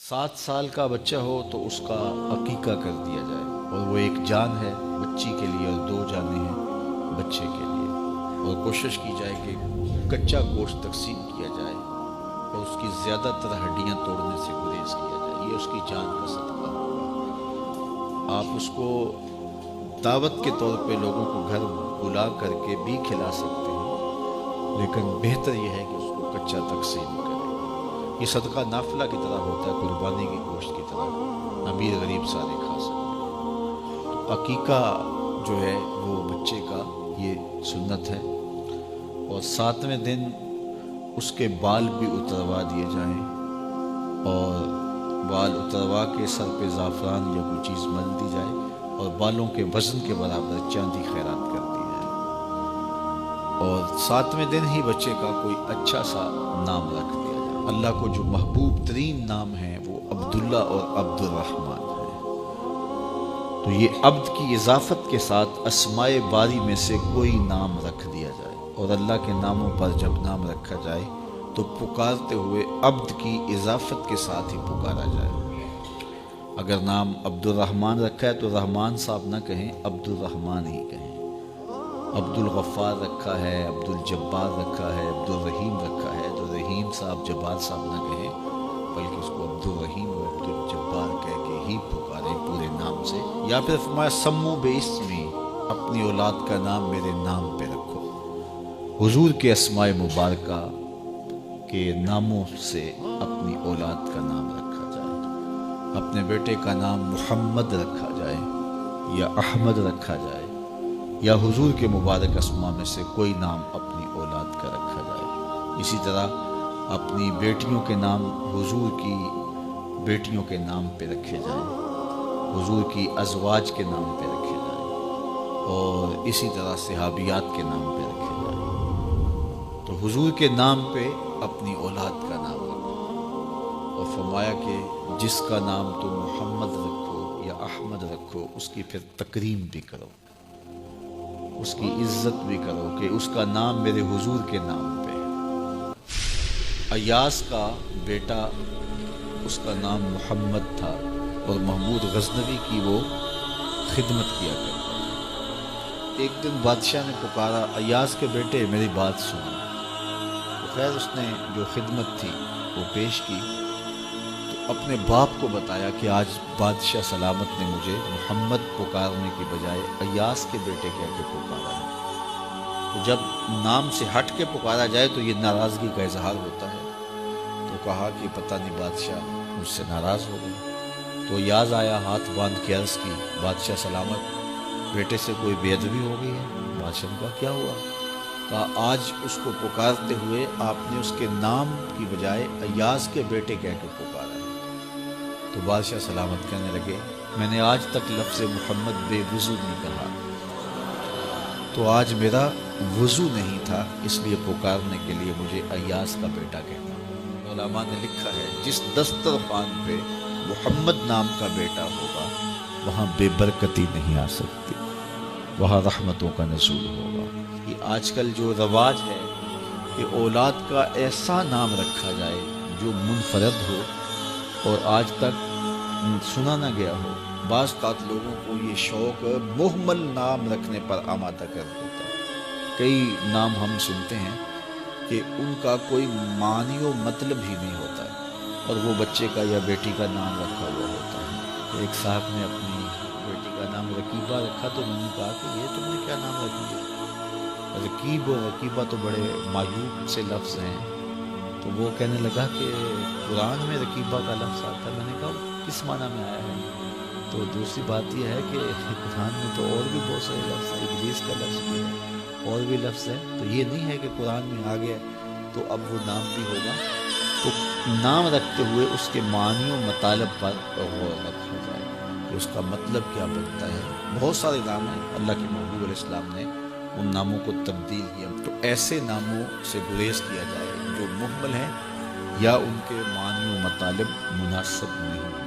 7 سال کا بچہ ہو تو اس کا عقیقہ کر دیا جائے، اور وہ ایک جان ہے بچی کے لیے اور 2 جانیں ہیں بچے کے لیے، اور کوشش کی جائے کہ کچا گوشت تقسیم کیا جائے اور اس کی زیادہ تر ہڈیاں توڑنے سے گریز کیا جائے۔ یہ اس کی جان کا صدقہ ہوگا۔ آپ اس کو دعوت کے طور پہ لوگوں کو گھر بلا کر کے بھی کھلا سکتے ہیں، لیکن بہتر یہ ہے کہ اس کو کچا تقسیم کریں۔ یہ صدقہ نافلہ کی طرح ہوتا ہے، قربانی کی گوشت کی طرح، امیر غریب سارے کھا سکتے ہیں۔ تو عقیقہ جو ہے وہ بچے کا یہ سنت ہے، اور 7ویں دن اس کے بال بھی اتروا دیے جائیں، اور بال اتروا کے سر پہ زعفران یا کوئی چیز مل دی جائے، اور بالوں کے وزن کے برابر چاندی خیرات کر دی جائے، اور 7ویں دن ہی بچے کا کوئی اچھا سا نام رکھ دیا جائے۔ اللہ کو جو محبوب ترین نام ہیں وہ عبداللہ اور عبد الرحمن ہیں، تو یہ عبد کی اضافت کے ساتھ اسماء باری میں سے کوئی نام رکھ دیا جائے، اور اللہ کے ناموں پر جب نام رکھا جائے تو پکارتے ہوئے عبد کی اضافت کے ساتھ ہی پکارا جائے۔ اگر نام عبد الرحمن رکھا ہے تو رحمان صاحب نہ کہیں، عبد الرحمن ہی کہیں۔ عبد الغفار رکھا ہے، عبد الجبار رکھا ہے، عبد الرحیم رکھا ہے تو رحیم صاحب جبار صاحب نہ کہیں، بلکہ اس کو عبد الرحیم اور عبد الجبار کہہ کے ہی پکاریں پورے نام سے۔ یا پھر فرمایا سمو باسمی، اپنی اولاد کا نام میرے نام پہ رکھو۔ حضور کے اسماء مبارکہ کے ناموں سے اپنی اولاد کا نام رکھا جائے۔ اپنے بیٹے کا نام محمد رکھا جائے یا احمد رکھا جائے، یا حضور کے مبارک اسماء میں سے کوئی نام اپنی اولاد کا رکھا جائے۔ اسی طرح اپنی بیٹیوں کے نام حضور کی بیٹیوں کے نام پہ رکھے جائیں، حضور کی ازواج کے نام پہ رکھے جائیں، اور اسی طرح صحابیات کے نام پہ رکھے جائیں۔ تو حضور کے نام پہ اپنی اولاد کا نام رکھو، اور فرمایا کہ جس کا نام تم محمد رکھو یا احمد رکھو اس کی پھر تکریم بھی کرو، اس کی عزت بھی کرو کہ اس کا نام میرے حضور کے نام پہ ہے۔ ایاس کا بیٹا اس کا نام محمد تھا، اور محمود غزنوی کی وہ خدمت کیا کرتا تھا۔ ایک دن بادشاہ نے پکارا، ایاس کے بیٹے میری بات سنو۔ تو خیر اس نے جو خدمت تھی وہ پیش کی، تو اپنے باپ کو بتایا کہ آج بادشاہ سلامت نے مجھے محمد پکارنے کی بجائے ایاس کے بیٹے کہہ کے پکارا ہے۔ تو جب نام سے ہٹ کے پکارا جائے تو یہ ناراضگی کا اظہار ہوتا ہے۔ تو کہا کہ پتہ نہیں بادشاہ مجھ سے ناراض ہو گئے۔ تو یاد آیا، ہاتھ باندھ کے عرض کی، بادشاہ سلامت بیٹے سے کوئی بے ادبی ہو گئی ہے؟ بادشاہ نے کہا کیا ہوا؟ کہا آج اس کو پکارتے ہوئے آپ نے اس کے نام کی بجائے ایاس کے بیٹے کہہ کے پکارا ہے۔ تو بادشاہ سلامت کہنے لگے، میں نے آج تک لفظ محمد بے وضو نہیں کہا، تو آج میرا وضو نہیں تھا، اس لیے پکارنے کے لیے مجھے ایاس کا بیٹا کہنا۔ علماء نے لکھا ہے جس دسترخوان پہ محمد نام کا بیٹا ہوگا وہاں بے برکتی نہیں آ سکتی، وہاں رحمتوں کا نزول ہوگا۔ یہ آج کل جو رواج ہے کہ اولاد کا ایسا نام رکھا جائے جو منفرد ہو اور آج تک سنا نہ گیا ہو۔ بعض لوگوں کو یہ شوق مہمل نام رکھنے پر آمادہ کر دیتا ہے۔ کئی نام ہم سنتے ہیں کہ ان کا کوئی معنی و مطلب ہی نہیں ہوتا، اور وہ بچے کا یا بیٹی کا نام رکھا ہوا ہوتا ہے۔ ایک صاحب نے اپنی بیٹی کا نام رقیبہ رکھا، تو میں نے کہا کہ یہ تم نے کیا نام رکھ دیا؟ رقیب و رقیبہ تو بڑے معیوب سے لفظ ہیں۔ تو وہ کہنے لگا کہ قرآن میں رقیبہ کا لفظ آتا ہے۔ میں نے کہا کس معنی میں آیا ہے؟ تو دوسری بات یہ ہے کہ قرآن میں تو اور بھی بہت سارے لفظ ہیں، ابلیس کا لفظ بھی ہے، اور بھی لفظ ہے، تو یہ نہیں ہے کہ قرآن میں آ گیا تو اب وہ نام بھی ہوگا۔ تو نام رکھتے ہوئے اس کے معنی و مطالب پر غور رکھا جائے کہ اس کا مطلب کیا بنتا ہے۔ بہت سارے نام ہیں، اللہ کے محبوب علیہ السلام نے ان ناموں کو تبدیل کیا، تو ایسے ناموں سے گریز کیا جائے جو مہمل ہیں یا ان کے معنی و مطالب مناسب نہیں ہیں۔